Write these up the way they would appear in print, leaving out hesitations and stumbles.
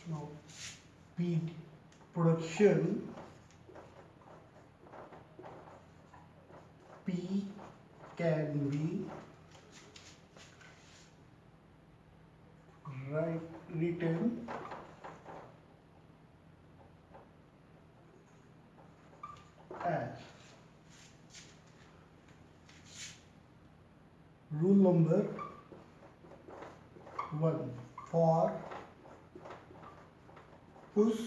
Now P production P can be written as rule number 1 for push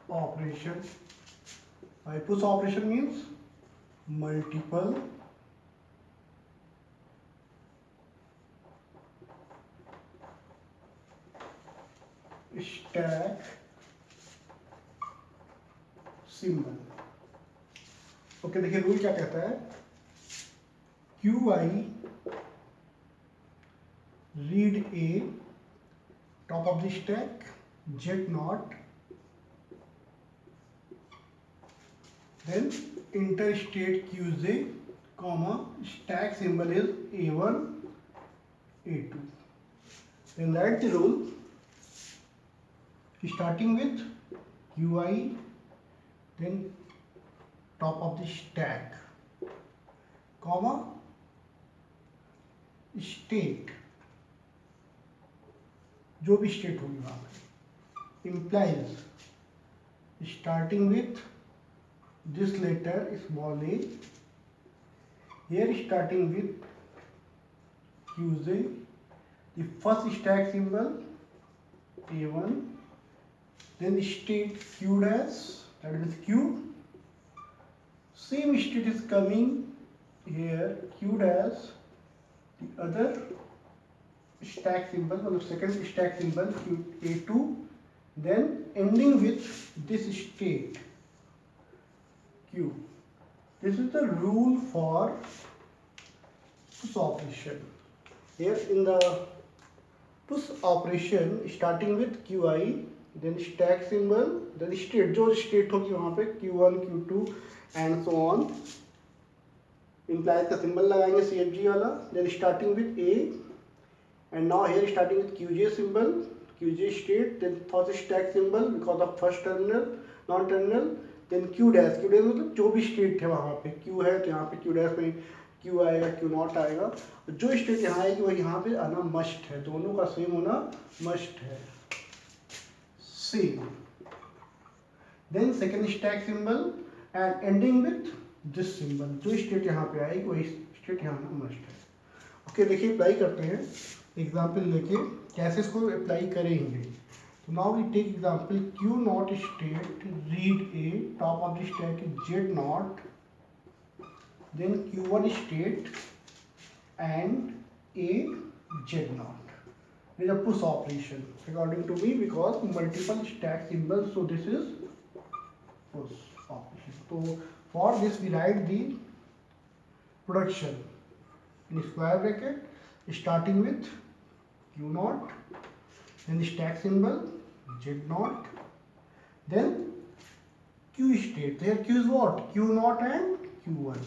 operation. By push operation means multiple stack symbol. Okay देखिए rule क्या कहता है, QI read A top of the stack Z naught, then interstate QJ comma stack symbol is A1 A2. Then write the rule starting with QI, then top of the stack comma state, जो भी state होगी वहाँ पे, implies starting with this letter small a, here starting with QJ, the first stack symbol A1, then state Q dash, that is Q, same state is coming here Q dash, the other stack symbol, मतलब second stack symbol A2, then ending with this state Q. This is the rule for push operation. Here in the push operation starting with QI, then stack symbol, then state, जो state होगी वहाँ पे Q1, Q2 and so on, implies का symbol लगाएंगे CFG वाला, then starting with A, and now here starting with QJ symbol, QJ state, then first stack symbol because of first terminal, non-terminal, then Q dash, Q dash मतलब जो भी state है वहाँ पे Q है तो यहाँ पे Q dash में Q आएगा, Q नॉट आएगा, जो state यहाँ आएगी वो यहाँ पे आना मस्ट है, दोनों का सेम होना मस्ट है, same. Then second stack symbol and ending with this symbol, जो state यहाँ पे आएगी वही state यहाँ आना मस्ट है. ओके देखिए अप्लाई करते हैं एग्जाम्पल लेके कैसे इसको अप्लाई करेंगे. तो now we take example Q naught state read A top of the stack Z naught, then Q1 state and A Z naught. It is a push operation according to me because multiple stack symbols, so this is push operation. So for this we write the production in square bracket starting with Q naught, then the stack symbol Z naught, then Q state. Here Q is what? Q naught and Q1.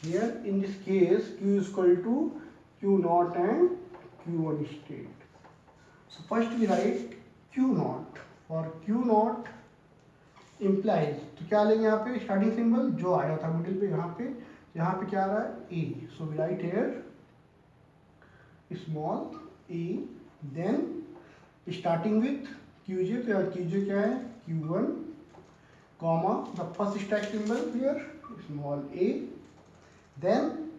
Here in this case Q is equal to Q naught and Q1 state. So first we write Q naught. For Q naught implies, तो क्या लेंगे यहाँ पे starting symbol जो आया था middle पे, यहाँ पे क्या आ रहा है A. So we write here small a, then starting with QJ, तो यहाँ QJ क्या है Q1, comma the first stack symbol here small a, then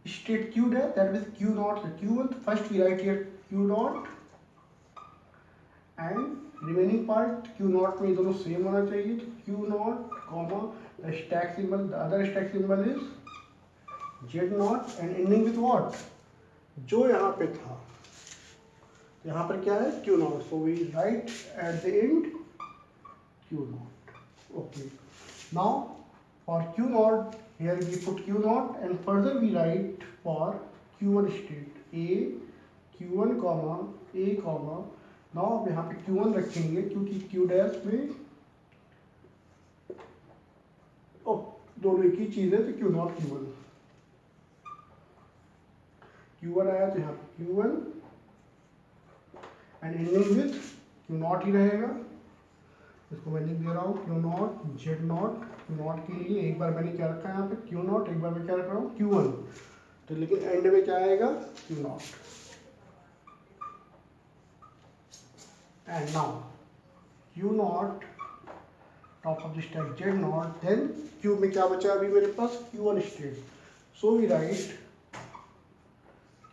state Q dash, that is Q naught, so Q1, first we write here Q naught and remaining part Q naught में दोनों same होना चाहिए, तो Q naught comma the stack symbol, the other stack symbol is Z naught and ending with what, जो यहाँ पे था, यहाँ पर क्या है Q naught, so we write at the end Q naught. Okay, now for Q naught here we put Q naught and further we write for Q1 state A Q1 comma A comma, now अब यहाँ पे Q1 रखेंगे क्योंकि Q dash में दोनों एक ही चीज़ है, तो Q naught Q1, Q1 आया तो यहाँ पे Q1 and ending with Q not ही रहेगा। इसको मैं लिख दे रहा हूँ Q not Z not. Q not के लिए एक बार मैंने क्या रखा है यहाँ पे क्यू नॉट, एक बार मैं क्या रख रहा हूँ क्यू वन। तो लेकिन एंड में क्या आएगा Q naught. And now Q naught top of the stack Z naught, then Q में क्या बचा अभी मेरे पास Q one state. So we write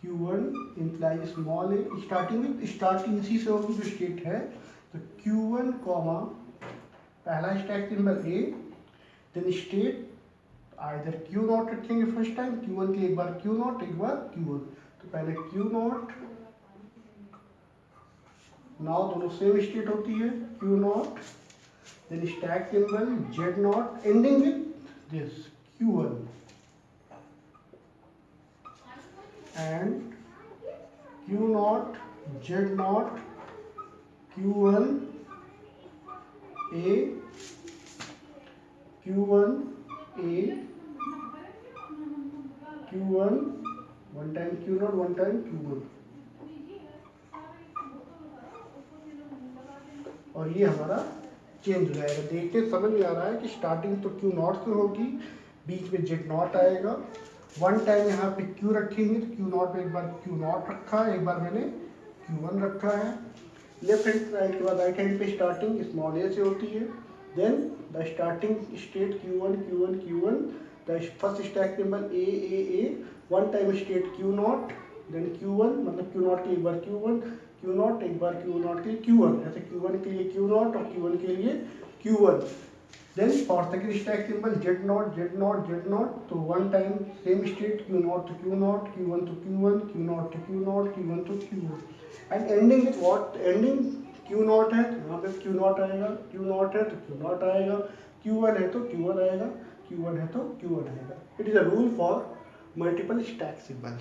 Q1 implies small A, starting इसी से होगी जो स्टेट है। तो Q1 कॉमा पहला stack symbol A, then state either Q naught रखेंगे फर्स्ट टाइम, Q1 के एक बार Q नॉट एक बार Q1। तो पहले Q नॉट, नाउ दोनों सेम स्टेट होती है Q naught, then stack symbol Z naught ending with this Q1 and Q naught, Z naught, Q1 A, Q1 A, Q1 one time Q naught, one time Q1, और ये हमारा change हो जाएगा। देखते समझ में आ रहा है कि स्टार्टिंग तो Q नॉट से होगी, बीच में Z नॉट आएगा, वन टाइम यहाँ पे Q रखेंगे तो Q नॉट में एक बार Q नॉट रखा है, एक बार मैंने Q1 रखा है। लेफ्ट हैंड साइड के बाद राइट हैंड पे स्टार्टिंग स्मॉल ए से होती है, then the starting state Q1 Q1 Q1, the first stack symbol A, one time state Q naught, then Q1 मतलब Q नॉट के एक बार Q1, Q नॉट एक बार Q नॉट के लिए Q1, ऐसे Q1 के लिए Q नॉट और Q1 के लिए Q1। Then for second stack symbol Z not Z not Z not, तो one time same state Q not to Q not, Q1 to Q1, Q not to Q not, Q1 to Q1, and ending with what, ending Q not है तो यहाँ पे Q not आएगा, Q not है तो Q not आएगा, Q1 है तो Q1 आएगा, Q1 है तो Q1 आएगा। It is a rule for multiple stack symbol.